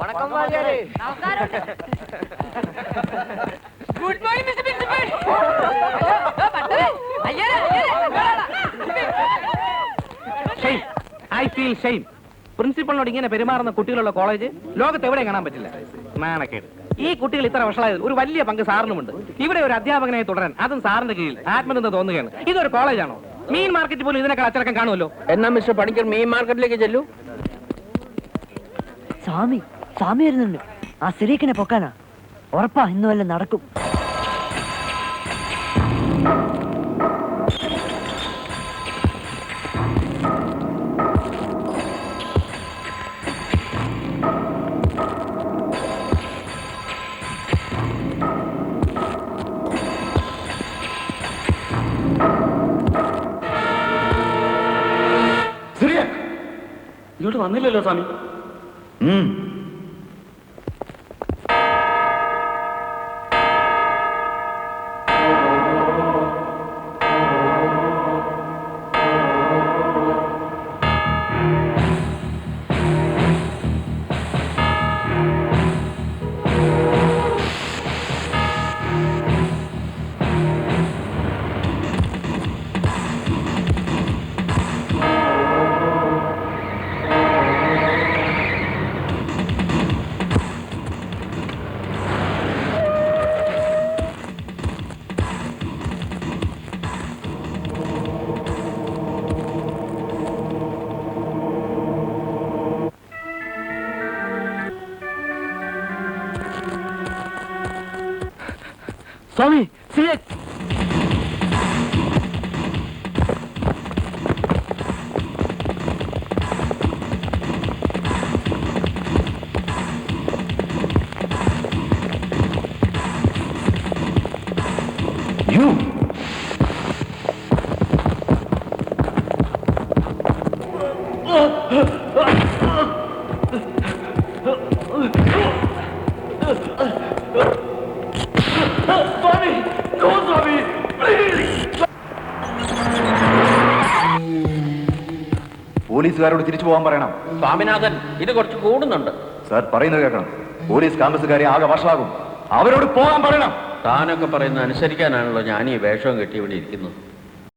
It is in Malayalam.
வணக்கம் வாத்தியாரே. Good morning mister principal. Shame. I feel shame. പ്രിൻസിപ്പളിനോട് ഇങ്ങനെ പെരുമാറുന്ന കുട്ടികളുള്ള കോളേജ് ലോകത്ത് എവിടെയും കാണാൻ പറ്റില്ല. നാണക്കേട്. ഈ കുട്ടികൾ ഇത്ര വഷളായത് ഒരു വലിയ പങ്ക് സാറിനുമുണ്ട്. ഇവിടെ ഒരു അധ്യാപകനായി തുടരാൻ അതും സാറിന്റെ കീഴിൽ ആത്മബന്ധം തോന്നുകയാണ്. ഇതൊരു കോളേജാണോ? മീൻ മാർക്കറ്റ് പോലും ഇതിനേക്കാൾ അച്ചടക്കം കാണുമല്ലോ. എന്നാ മിസ്റ്റർ പണിക്കർ മീൻ മാർക്കറ്റിലേക്ക് ചെല്ലൂ. സ്വാമി വരുന്നുണ്ട്. ആ സിറീക്കിനെ പൊക്കാനാ. ഉറപ്പാ ഇന്ന് വല്ല നടക്കും. ഇങ്ങോട്ട് വന്നില്ലല്ലോ സ്വാമി. സ്വാമി പോലീസുകാരോട് തിരിച്ചു പോകാൻ പറയണം. സ്വാമിനാഥൻ, ഇത് കുറച്ച് കൂടുന്നുണ്ട്. സാർ പറയുന്നത് കേൾക്കണം. പോലീസ് ക്യാമ്പസുകാരെ ആകെ വഷളാകും. അവരോട് പോകാൻ പറയണം. താനൊക്കെ പറയുന്നത് അനുസരിക്കാനാണല്ലോ ഞാൻ ഈ വേഷവും കെട്ടി ഇവിടെ ഇരിക്കുന്നത്.